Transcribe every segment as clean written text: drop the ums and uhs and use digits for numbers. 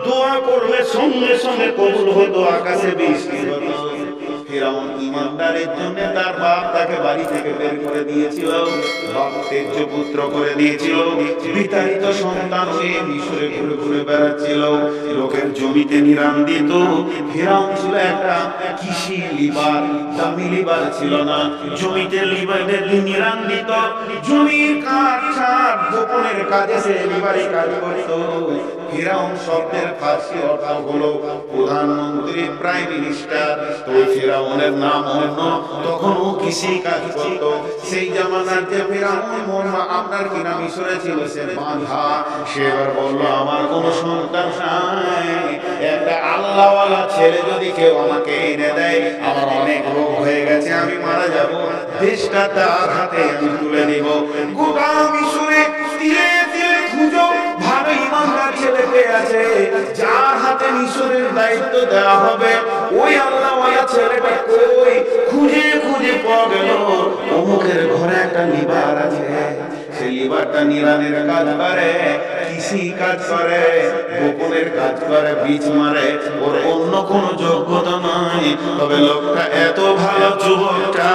দোয়া করলে সঙ্গে সঙ্গে কবুল হতো, আকাশে বৃষ্টি হতো। ফিরআউন ইমানদারের জন্য তার বাপ তাকে বাড়ি থেকে বের করে দিয়েছিল, বাপ তেজ্য পুত্র করে দিয়েছিল, বিতাড়িত সন্তান হয়ে মিশরে ঘুরে ঘুরে বেড়াচ্ছিল, লোকের জমিতে নিরাম দিত। ফিরআউন ছিল একটা কৃষি লিবার, দামি লিবার ছিল না, জমিতে লিবারের নিরাম দিত, জমির কাজ ছাড় গোপনের কাজে সে লিবারি কাজ করত। ফিরআউন শব্দের ফার্সি অর্থ হলো প্রধানমন্ত্রী, প্রাইম মিনিস্টার। তো ফিরআউনের নাম অন্য, তখনও কৃষি কাজ করত। সেই জামানার যে ফিরআউন, আপনার কি নাম মিশরে ছিল, সে বাঁধা। সে এবার বললো আমার কোনো সন্তান নাই, একটা আল্লাহওয়ালা ছেলে যদি কেউ আমাকে এনে দেয়, আমার অনেক রোগ হয়ে গেছে, আমি মারা যাব, দেশটা তার হাতে আমি তুলে দিব। গোটা মিশরে তিলে তিলে খুঁজো, ভালো ইমানদার ছেলে পেয়ে আছে, যার হাতে মিশরের দায়িত্ব দেওয়া হবে, ওই আল্লাহওয়ালা ছেলেটা কই? খুঁজে খুঁজে পাওয়া গেল অমুকের ঘরে একটা লিবার আছে, সেই লিবারটা নিরানের কাজ করে, কৃষি কাজ করে, গোপনের কাজ করে, বীজ মারে, ওর অন্য কোনো যোগ্যতা নাই। তবে লোকটা এত ভালো, যুবকটা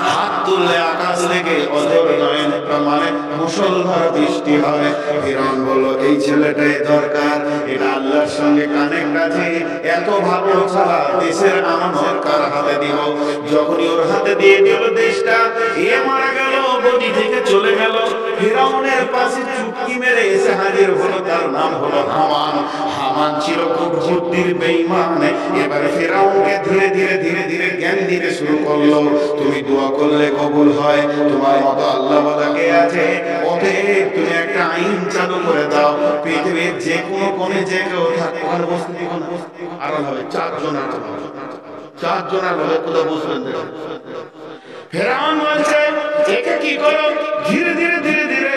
হাত তুললে আকাশ থেকে অজর নয়ন মানে মুষলধার বৃষ্টি হয়। ফিরআউন বলল এই ছেলেটাই দরকার, এটা আল্লাহর সঙ্গে কানেক্ট আছে, এত ভালো ছাড়া দেশের আমানত কার হাতে দিব? যখনই ওর হাতে দিয়ে দিল দেশটা, এ মারা গেল, গদি থেকে চলে গেল। ফিরআউনের পাশে চুটকি মেরে এসে হাজির হলো, তার নাম হলো হামান। হামান ছিল খুব বুদ্ধির বেঈমান। এবারে ফিরআউনকে ধীরে ধীরে ধীরে ধীরে জ্ঞান দিতে শুরু করলো, তুমি দোয়া করলে কবুল হয়, তোমার মতো আল্লাহওয়ালা কে আছে? অতএব তুমি একটা আইন চালু করে দাও, পৃথিবীর যে কোনো কোণে যে কেউ থাকে, ওখানে বসতে দিব না, আরো হবে চারজন আর হবে, কোথাও বসবেন না। ফিরআউন বলছে একে কি করো? ধীরে ধীরে ধীরে ধীরে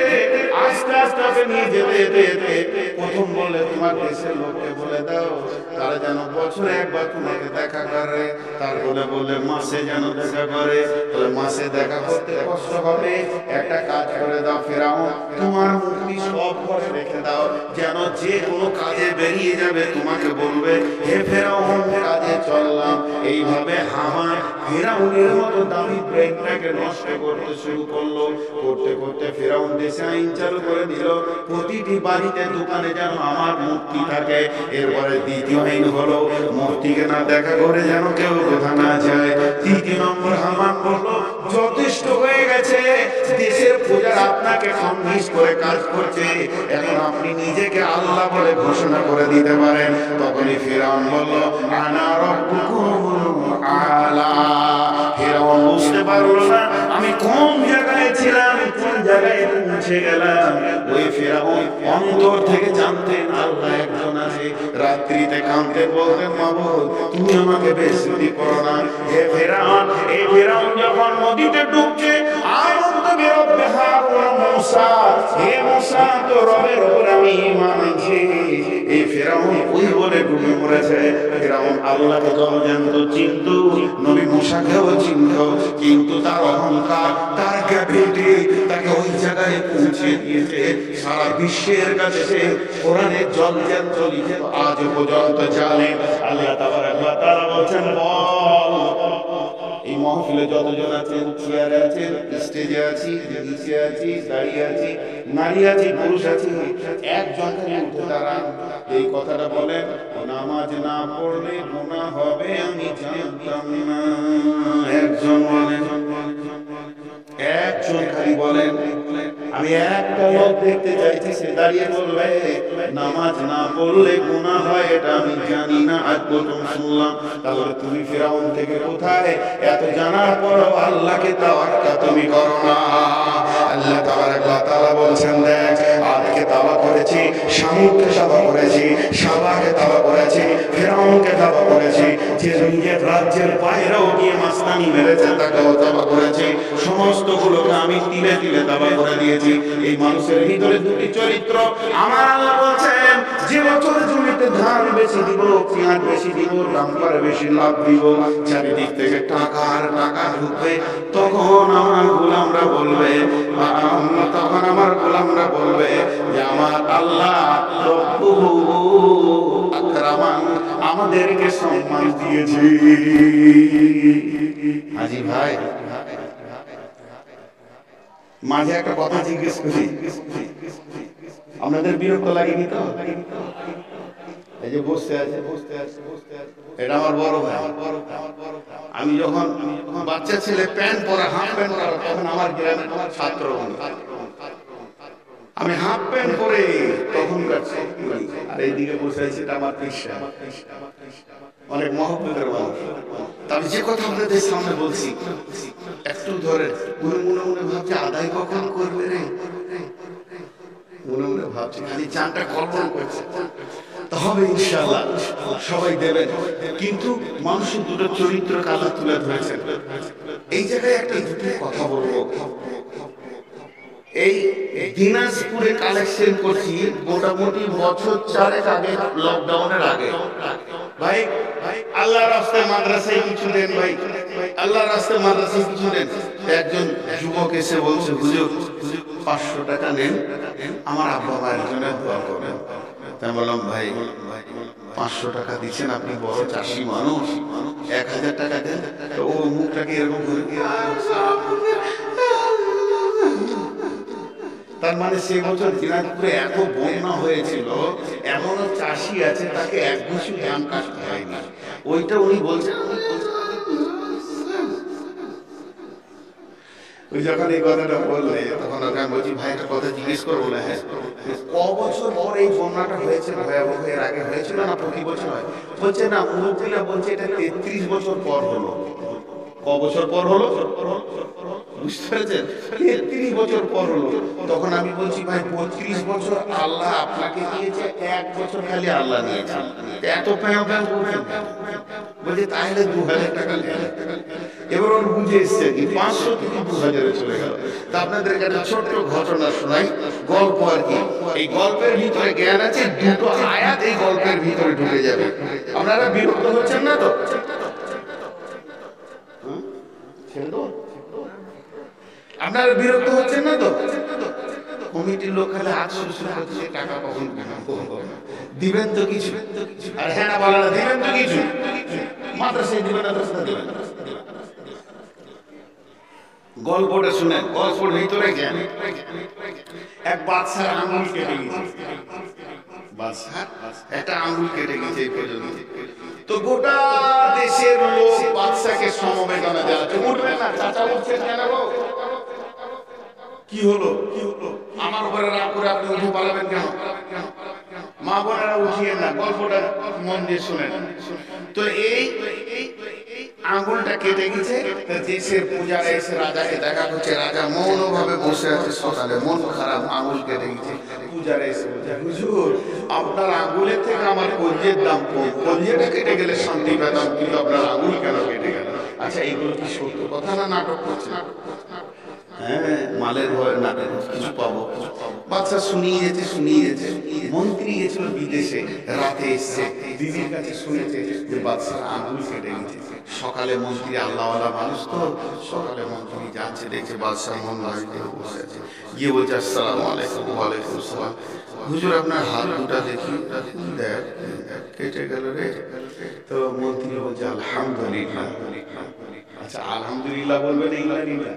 আস্তে আস্তে ওকে নিয়ে যেতে যেতে যেতে প্রথম বলে তোমার দেশের লোককে বলে দাও, তারা যেন বছরে একবার তোমাকে দেখা করে। তারপরে বলে মাসে যেন দেখা করে। তাহলে মাসে দেখা করতে কষ্ট হবে, একটা কাজ করে দাও ফিরআউন, তোমার মুক্তি সব ঘরে রেখে দাও, যেন যে কোনো কাজে বেরিয়ে যাবে তোমাকে বলবে হে ফিরআউন কাজে চললাম। এইভাবে হামান ফিরআউনের মতো দামি ব্রেনটাকে নষ্ট করতে শুরু করলো। করতে করতে ফিরআউন দেশে আইন চালু করে দিল, প্রতিটি বাড়িতে দোকানে যেন আমার মূর্তি থাকে। এরপরে দ্বিতীয় আইন হলো মূর্তিকে না দেখা করে যেন কেউ কোথা না যায়। তৃতীয় নম্বর হামান বললো যথেষ্ট হয়ে গেছে, দেশের পূজার আপনাকে কনভিন্স করে কাজ করছে, এখন আপনি নিজেকে আল্লাহ বলে ঘোষণা করে দিতে পারেন। তখনই ফিরআউন বলল আনা রাব্বুকুমুল আলা। ফিরআউন বুঝতে পারলো না আমি কোন জায়গায় ছিলাম, কোন জায়গায় পৌঁছে গেলাম। ওই ফিরআউন অন্তর থেকে জানতেন আল্লাহ একজন আছে। রাত্রিতে কাঁদতে বলতেন মাবুদ তুমি আমাকে বেইজ্জতি করো না। হে ফিরআউন, এই ফিরআউন যখন নদীতে ডুবছে, আমানতু বিরব্বি হারুন মুসা, হে মুসা তো রবের উপর আমি ঈমান আনছি। এই ফিরআউন ওই বলে ডুবে মরেছে। ফিরআউন আল্লাহকে জলজান্ত চিনত, নবী মুসাকেও চিনত, কিন্তু তার অহংকার, তার ক্যাপাবিলিটি তাকে ওই জায়গায় পৌঁছে দিয়েছে। সারা বিশ্বের কাছে সে কোরআনের জলজান্ত লিখে আজ পর্যন্ত জানে। আল্লাহ তাবারক ওয়া তাআলা বলেন বল এই মহফিলে যতজন আছেন, চেয়ারে আছেন, স্টেজে আছি, নিচে আছি, দাঁড়িয়ে আছি, নারী আছি, পুরুষ আছি, একজন উঠে দাঁড়ান, এই কথাটা বলেন নামাজ না পড়লে গুনাহ হবে আমি জানতাম না। একজন বলেন, একজন খালি বলেন, আমি একটা লোক দেখতে চাইছি সে দাঁড়িয়ে বলবে নামাজ না পড়লে গুনাহ হয় এটা আমি জানি না, আজ প্রথম শুনলাম। তাহলে তুমি ফিরআউন থেকে কোথায়? এত জানার পরও আল্লাহকে তাওয়াক্কুল তুমি করো না। আল্লাহ তাবারক ওয়া তাআলা বলছেন দেখ আদকে তাওবা করেছি, শামুককে তাওবা করেছি, সাবাকে তাওবা করেছি, ফিরআউনকে তাওবা করেছি, যে নিজের রাজ্যের বাইরেও গিয়ে মাস্তানি মেরেছে তাকেও তাওবা করেছি, সমস্তগুলোকে আমি তিলে তিলে তাওবা করে দিয়েছি। এই মানুষের ভিতরে দুটি চরিত্র আমার আল্লাহ বলছেন যে বছর জমিতে ধান বেশি দিব, পেঁয়াজ বেশি দিব, ডাম্পার বেশি লাভ দিব, চারিদিক থেকে টাকা আর টাকা ঢুকবে, তখন আমার গোলামরা বলবে যে আমার আল্লাহ রব্বুহু আমাদেরকে সম্মান দিয়েছে। হাজি ভাই, মাঝে একটা কথা জিজ্ঞেস করি, আপনাদের বিরক্ত লাগেনি তো? এই যে বসতে আছে, এটা আমার বড় ভাই। আমি যখন বাচ্চা ছেলে প্যান্ট পরা, হাফ প্যান্ট পরা, তখন আমার গ্রামের ছাত্র, আমি হাফ প্যান্ট পরে তখন আর এইদিকে বসে আছে, এটা আমার পেশা, অনেক মহব্বতের মানুষ। তবে যে কথা আপনাদের সামনে বলছি, একটু ধরে মনে মনে মনে ভাবছে আদায় কখন করবে রে, মনে মনে ভাবছে, খালি চানটা কল্পনা করছে। তবে ইনশাআল্লাহ সবাই দেবেন, কিন্তু মানুষের দুটো চরিত্র কালা তুলে ধরেছেন। এই জায়গায় একটা দুটো কথা বলবো। এই দিনাজপুরে কালেকশন করছি মোটামুটি বছর 4 আগে, লকডাউনের আগে। ভাই আল্লাহর রাস্তায় মাদ্রাসায় কিছু দেন, ভাই আল্লাহর রাস্তায় মাদ্রাসায় কিছু দেন। একজন যুবক এসে বলছে, হুজুর 500 টাকা নেন, আমার আব্বা মায়ের জন্য দোয়া করবেন। তাই বললাম, ভাই 500 টাকা দিচ্ছেন, আপনি বড় চাষি মানুষ, 1000 টাকা দেন। তো ও মুখটাকে এরকম করে, তার মানে সেই বছর দিনাজপুরে এত বন্যা হয়েছিল, এমন চাষি আছে তাকে এক ঘুষি ধান কাটতে হয়নি। ওইটা উনি বলছেন। ওই যখন এই কথাটা বললে, তখন ওকে আমি বলছি, ভাই একটা কথা জিজ্ঞেস করবো না? হ্যাঁ, ক বছর পর এই বন্যাটা হয়েছে? ভয়াবহ, এর আগে হয়েছিল না প্রতি বছর হয়? বলছে না, মুরব্বীরা বলছে এটা 33 বছর পর হলো। ক বছর পর হলো? বুঝতে পেরেছেন? 33 বছর পর হলো। তখন আমি বলছি, ভাই 35 বছর আল্লাহ আপনাকে দিয়েছে, 1 বছর খালি আল্লাহ নিয়েছে, এত প্যাঁ প্যাঁ করবেন? বলছে তাহলে 2000 টাকা নেন। এবার ওর বুঝে এসছে কি 500 থেকে 2000-এ চলে গেল। তা আপনাদেরকে একটা ছোট্ট ঘটনা শোনাই, গল্প আর কি। এই গল্পের ভিতরে জ্ঞান আছে, দুটো আয়াত এই গল্পের ভিতরে ঢুকে যাবে। আপনারা বিরক্ত হচ্ছেন না তো? আপনারা বিরক্ত হচ্ছেন না তো? কমিটির লোক খালি হাত শুরু করছে, টাকা কখন দিবেন তো কিছু, আর হ্যাঁ না বলে না, দিবেন তো কিছু, মাদ্রাসায় দিবেন না, দিবেন। গল্পটা শুনেন, গল্পের ভিতরে জ্ঞান। এক বাদশার আঙুল কেটে গেছে, বাদশার একটা আঙুল কেটে গেছে এই পর্যন্ত। তো গোটা দেশের লোক বাদশাকে সমবেদনা জানাচ্ছে। উঠবেন না, চাচা উঠছেন কেন? কি হলো? আমার উপরে রাগ করে আপনি উঠে পালাবেন কেন? মা বোনেরা উঠিয়েন না, গল্পটা মন দিয়ে শুনেন। তো এই আঙুলটা কেটে গেছে, দেশের পূজারা এসে রাজাকে দেখা করছে। রাজা মৌনভাবে বসে আছে, সকালে মন খারাপ, আঙুল কেটে গেছে। পূজারা এসে বলছে, হুজুর আপনার আঙুলের থেকে আমার কলজের দাম কম, কলজেটা কেটে গেলে শান্তি পেতাম, কিন্তু আপনার আঙুল কেন কেটে গেল? আচ্ছা, এইগুলো কি সত্য কথা না নাটক করছে? হ্যাঁ, মালের ভয় নাটক, কিছু পাবো। বাচ্চা শুনিয়ে যেতে। মন্ত্রী গেছিল বিদেশে, রাতে এসছে, দিদির কাছে শুনেছে যে বাচ্চার আঙুল কেটে গেছে। সকালে মন্ত্রী আল্লাহওয়ালা মানুষ তো, সকালে মন্ত্রী যাচ্ছে, দেখছে বাদশাহ মন বাড়িতে বসে আছে, গিয়ে বলছে, আসসালামু আলাইকুম। ওয়ালাইকুম আসসালাম। হুজুর আপনার হাত দুটা দেখি। দেখ, কেটে গেল রে। তো মন্ত্রী বলছে, আলহামদুলিল্লাহ। আচ্ছা, আলহামদুলিল্লাহ বলবেন ইংরেজিটা?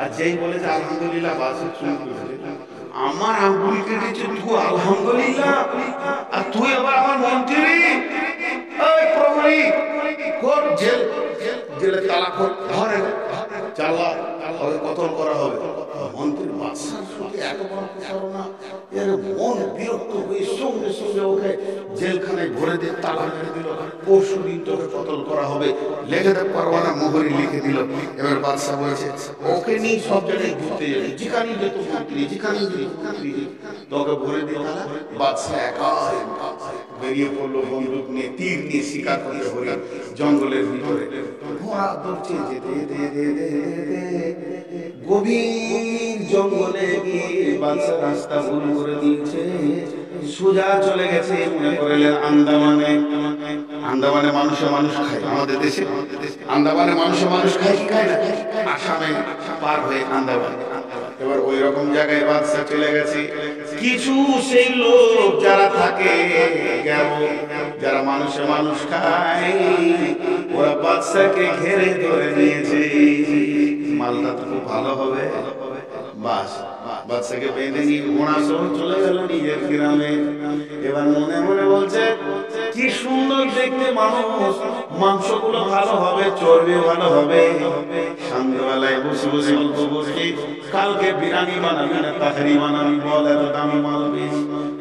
আর যেই বলেছে আলহামদুলিল্লাহ, বাসে চুল করেছে, আমার আঙ্গুল কেটেছে, তুই আলহামদুলিল্লাহ, আর তুই আবার আমার মন্ত্রী? এই প্রহরী, কোন জেলে তালা খোল, ধরে চালা, কতল করা হবে। মন্ত্রীর বাদশার সঙ্গে এত বড় প্রচারণা, এর মন বিরক্ত হয়ে সঙ্গে সঙ্গে ওকে জেলখানায় ভরে দিয়ে তালা মেরে দিল। পরশু দিন তোকে কতল করা হবে, লেগে দেখ পরোয়ানা, মোহরি লিখে দিল। এবার বাদশাহ বলছে, ওকে নিয়ে সব জায়গায় ঘুরতে যাবে, যেখানেই যেত মন্ত্রী, যেখানেই তোকে ভরে দিয়ে তালা। বাদশাহ একা বেরিয়ে পড়লো, বন্দুক নিয়ে, তীর নিয়ে শিকার করতে হলো জঙ্গলের ভিতরে। ঘোড়া দৌড়ছে, যেতে গভীর জঙ্গলে গিয়ে বাদশা রাস্তা ভুল করে দিয়েছে, সোজা চলে গেছে, মনে করলেন আন্দামানে। আন্দামানে মানুষে মানুষ খায়, আমাদের দেশে আন্দামানে মানুষে মানুষ খায় কি খায় না? আসামে পার হয়ে আন্দামান, এবার ওই রকম জায়গায় বাদশা চলে গেছে। কিছু সেই লোক যারা থাকে যারা মানুষে মানুষ খায়, ওরা বাদশাকে ঘেরে ধরে নিয়েছে। মালটা তো খুব ভালো হবে, বাস বাদশাকে বেঁধে নিয়ে ঘোড়া সহ চলে গেল নিজের গ্রামে। এবার মনে মনে বলছে কি সুন্দর দেখতে মানুষ, মাংসগুলো ভালো হবে, চর্বি ভালো হবে। সন্ধ্যাবেলায় বসে বসে অল্প বসে কালকে বিরিয়ানি বানাবি না তাহারি বানাবি, বল এত দামি মাল বেশ।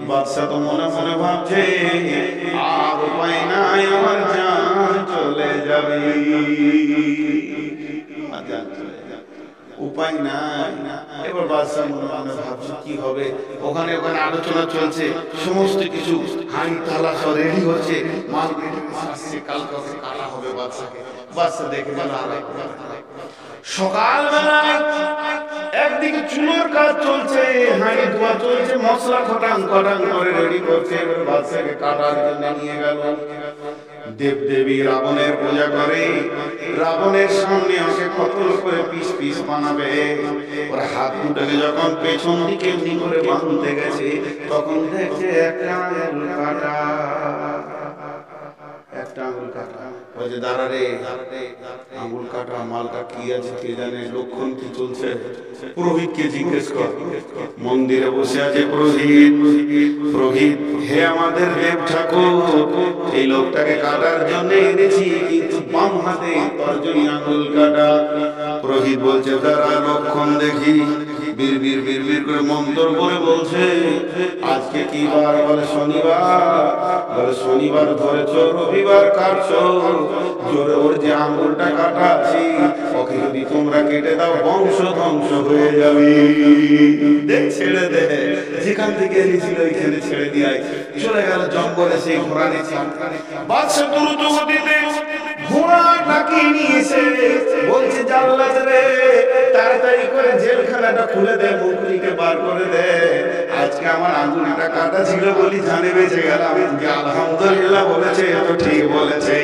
বাদশা তো মনে মনে ভাবছে আর উপায় নাই, আমার জান চলে যাবে, উপায় নাই। এবার বাদশা মনে মনে ভাবছে কি হবে। ওখানে ওখানে আলোচনা চলছে, সমস্ত কিছু হাঁড়ি থালা সব রেডি হচ্ছে, মাল আসছে, কালকে কাটা হবে বাদশাকে। বাদশা দেখে গেল সকালবেলায় একদিকে চুলোর কাজ চলছে, হাঁড়ি ধোয়া চলছে, মশলা খটাং খটাং করে রেডি করছে। এবার বাদশাকে কাটার জন্য নিয়ে গেল। দেবদেবী রাবণের পূজা করে, রাবণের সামনে ওকে কতল করে পিস পিস বানাবে। ওর হাত দুটোকে যখন পেছন দিকে এমনি করে বাঁধতে গেছে, তখন দেখছে একটা আঙুল কাটা, একটা আঙুল কাটা। বলছে দাঁড়া রে, আঙুল কাটা, মালটা কি আছে কে জানে, লক্ষণ কি চলছে, পুরোহিতকে জিজ্ঞেস কর। মন্দিরে বসে আছে পুরোহিত। পুরোহিত, হে আমাদের দেব ঠাকুর, এই লোকটাকে কাটার জন্য এনেছি, কিন্তু বাম হাতে তর্জনী আঙুল কাটা। পুরোহিত বলছে দাঁড়া লক্ষণ দেখি। বিড়বিড় বিড়বিড় করে মন্ত্র করে বলছে আজকে কি বার? বলে শনিবার। বলে শনিবার ধরেছ, রবিবার কাটছো, জোরে ওর যে আঙুলটা কাটা আছে ওকে যদি তোমরা কেটে দাও বংশ ধ্বংস হয়ে যাবে। দেখ ছেড়ে দে, যেখান থেকে এনেছিল ওইখানে ছেড়ে দিয়ে চলে গেল জঙ্গলে। সেই ঘোড়া নিয়েছে, বাদশা দ্রুত গতিতে ঘোড়া ডাকিয়ে নিয়েছে। বলছে জাল্লাদ রে, তাড়াতাড়ি করে জেলখানাটা খুলে দে, মুখরিকে বার করে দে। আজকে আমার আঙুলটা কাটা ছিল বলি জানে বেঁচে গেলাম। আলহামদুলিল্লাহ বলেছে, এত ঠিক বলেছে।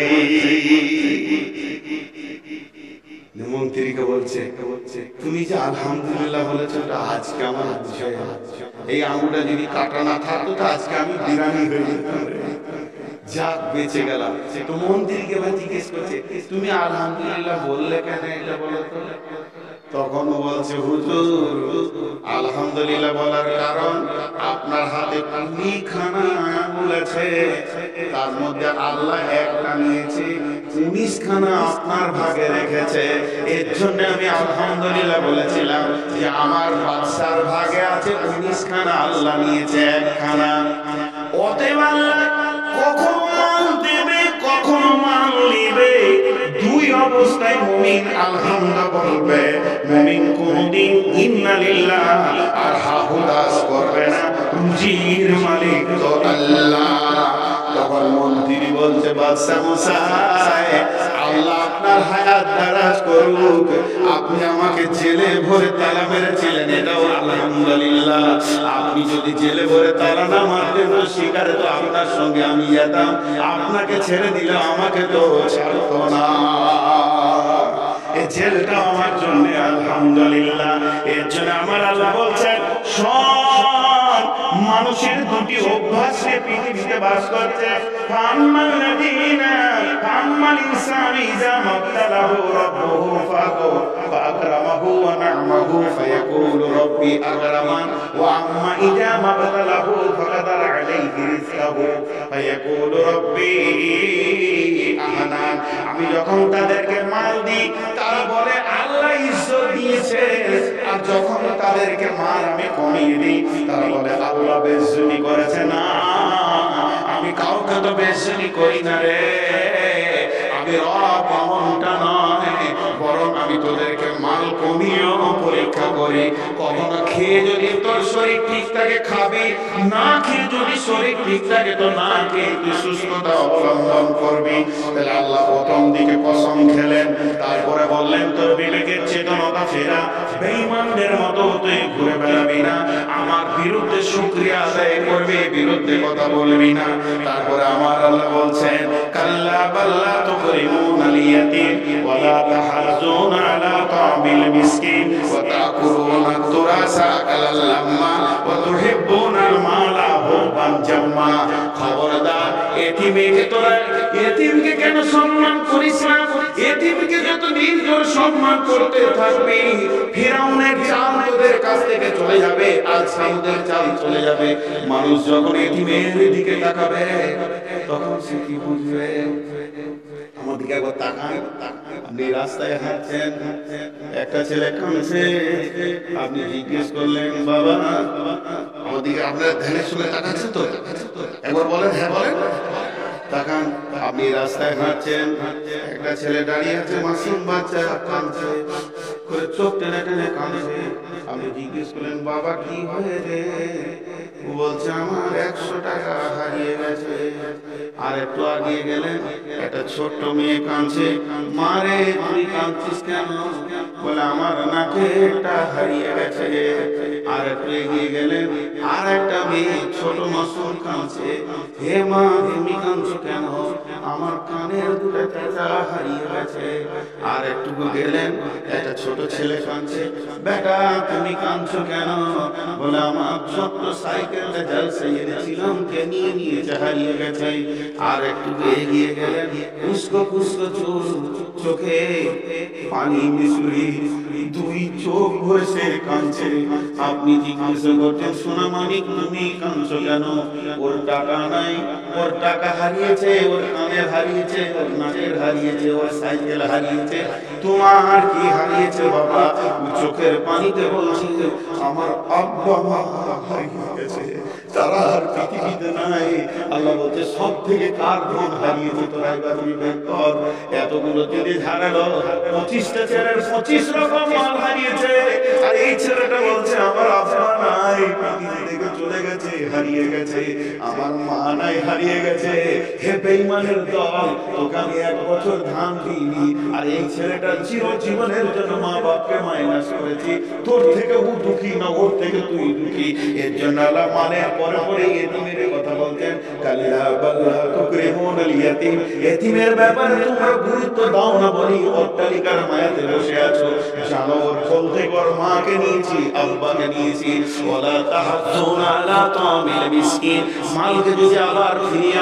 মন্ত্রীকে বলছে তুমি যে আলহামদুলিল্লাহ বলেছো, আজকে আমার এই আঙুলটা যদি কাটা না থাকতো তো আজকে আমি বিরানি হয়ে যেতাম। যাক বেঁচে গেলাম। তো মন্ত্রীকে জিজ্ঞেস করছে তুমি আলহামদুলিল্লাহ বললে কেন, এটা বলো তো। তখন বলছে হুজুর আলহামদুলিল্লাহ বলার কারণ আপনার হাতে 20খানা আঙুল আছে, তার মধ্যে আল্লাহ একটা নিয়েছে, 19খানা আপনার ভাগে রেখেছে। এর জন্য আমি আলহামদুলিল্লাহ বলেছিলাম যে আমার বাদশার ভাগে আছে 19খানা, আল্লাহ নিয়েছে 1খানা। অতএব আল্লাহ কখনো মাল দেবে, কখনো মাল নিবে, দুই অবস্থায় মুমিন আলহামদুলিল্লাহ বলবে। মুমিন কোনদিন ইন্না লিল্লাহ আর হাহুদাস করবে না, রুজির মালিক তো আল্লাহ। তখন মন্ত্রী বলছে বাদশা মশাই, আল্লাহ আপনার হায়াত দারাজ করুক, আপনি আমাকে জেলে ভরে তালা মেরেছিলেন, এটাও আলহামদুলিল্লাহ। আপনি যদি জেলে ভরে তালা না মারতেন শিকারে তো আপনার সঙ্গে আমি যেতাম, আপনাকে ছেড়ে দিলে আমাকে তো ছাড়তো না। এই জেলটা আমার জন্য আলহামদুলিল্লাহ। এর জন্য আমার আল্লাহ বলছেন সব মানুষের দুটি অভ্যাস পৃথিবীতে বাস করছে। ফাম্মাল লাযীনা ফাম্মাল ইনসানু ইযা মাবতালাহু রাব্বুহু ফাআকরামাহু ওয়া না'মাহু ফায়াকুলু রাব্বি আকরামান ওয়া আম্মা ইযা মাবতালাহু ফাকাদারা আলাইহি রিজকাহু ফায়াকুলু রাব্বি আহানান। আমি যখন তাদেরকে মাল দিই তারা বলে আল্লাহ ইজ্জত দিয়েছে, আর যখন তাদেরকে মাল আমি কমিয়ে দিই তারা বলে আল্লাহ বেইজ্জতি করেছে। না, আমি কাউকে তো বেইজ্জতি করি না রে, আমি রব এমনটা নয়, বরং আমি তোদেরকে মাল কমিয়েও পরীক্ষা করি। কখনো খেয়ে যদি তোর শরীর ঠিক থাকে খাবি, না খেয়ে যদি শরীর ঠিক থাকে তো না খেয়ে তুই সুস্থতা অবলম্বন করবি। তাহলে আল্লাহ প্রথম দিকে কসম খেলেন, তারপরে বললেন তোর বিবেকের চেতনতা ফেরা, বেঈমানদের মতো তুই ঘুরে বেড়াবি না, আমার বিরুদ্ধে শুকরিয়া আদায় করবি, বিরুদ্ধে কথা বলবি না। তারপরে আমার আল্লাহ বলছেন কাল্লা বাল্লা তুকরিমুনাল ইয়াতীম ওয়া লা তাহাজুনা আলা তা'মিল মিসকিন ওয়া তাকুলুনাত তুরাসা আকালাল লাম্মা ওয়া তুহিব্বুনাল মালা হুব্বান জাম্মা। খবরদার, এতিমকে তোরা এতিমকে কেন সম্মান করিস না? এতিমকে যত দিন তোর সম্মান করতে থাকবি, ফিরাউনের চাল তোদের কাছ থেকে চলে যাবে, আর সামুদের চাল চলে যাবে। মানুষ যখন এতিমের দিকে তাকাবে তখন সে কি বুঝবে? আমার দিকে একবার তাকান। আপনি রাস্তায় হাঁটছেন, একটা ছেলে কাঁদছে, আপনি জিজ্ঞেস করলেন বাবা আমার দিকে, আপনার ধ্যানের সঙ্গে তাকাচ্ছেন তো? একবার বলেন হ্যাঁ বলেন। তাকান। আপনি রাস্তায় হাঁটছেন, একটা ছেলে দাঁড়িয়ে আছে, মাসুম বাচ্চা, কাঁদছে, করে চোখ টেনে টেনে কাঁদছে। আপনি জিজ্ঞেস করলেন বাবা কি হয়েছে? বলছে আমার 100 টাকা হারিয়ে গেছে। আর একটু আগিয়ে গেলেন, একটা ছোট্ট মেয়ে কাঁদছে, মারে তুই কাঁদছিস কেন? বলে আমার নাকেরটা হারিয়ে গেছে। আর একটু এগিয়ে গেলেন, আর একটা মেয়ে ছোট মাসুম কাঁদছে, হে মা তুমি কাঁদছো কেন? আমার কানের দুটো তেজা হারিয়ে গেছে। আর একটু গেলেন, একটা ছোট ছেলে কাঁদছে, বেটা তুমি কাঁদছো কেন? বলে আমার ছোট্ট সাইকেলটা জলসে এনেছিলাম, কে নিয়ে নিয়েছে, হারিয়ে গেছে। আর একটু এগিয়ে গেলেন, উস্কো খুস্কো চুল, চোখে পানি মিশুরি, দুই চোখ ভরে কাঁদছে। আপনি জিজ্ঞাসা করছেন সোনা মানিক তুমি কাঁদছো কেন? ওর টাকা নাই, ওর টাকা হারিয়েছে, ওর কানের হারিয়েছে, ওর নাকের হারিয়েছে, ওর সাইকেল হারিয়েছে, তোমার কি হারিয়েছে বাবা? চোখের পানিতে বলছে আমার আব্বা মা হারিয়ে গেছে, তারা আর পৃথিবীতে নাই। আল্লাহ বলছে সব থেকে কার ধন হারিয়েছে তোরা এবার বের কর। এতগুলো যদি ঝাড়ালো, 25টা ছেলের 25 রকম মাল হারিয়েছে, আর এই ছেলেটা বলছে আমার আব্বা নাই, পৃথিবী থেকে চলে গেছে, হারিয়ে গেছে, আমার মা নাই, হারিয়ে গেছে। হে বেঈমানের দল, তোকে আমি 1 বছর ধান দিইনি, আর এই ছেলেটা চিরজীবনের জন্য মা বাপকে মাইনাস করেছি, তোর থেকে ও দুঃখী না, ওর থেকে তুই দুঃখী। এর জন্য আল্লাহ মানের পরে পরে এতিমের কথা বলতেন, কাল্লা বাল্লা তুকরিমুনাল ইয়াতীম, এতিমের ব্যাপারে তোমরা গুরুত্ব দাও না বলি অট্টালিকার মায়াতে বসে আছো। জানো ওর কোল থেকে ওর মাকে নিয়েছি, আব্বাকে নিয়েছি। ওয়ালা তাহাজ্জুনা আলা তামিল মিসকিন, মালকে যদি আবার ফিরিয়ে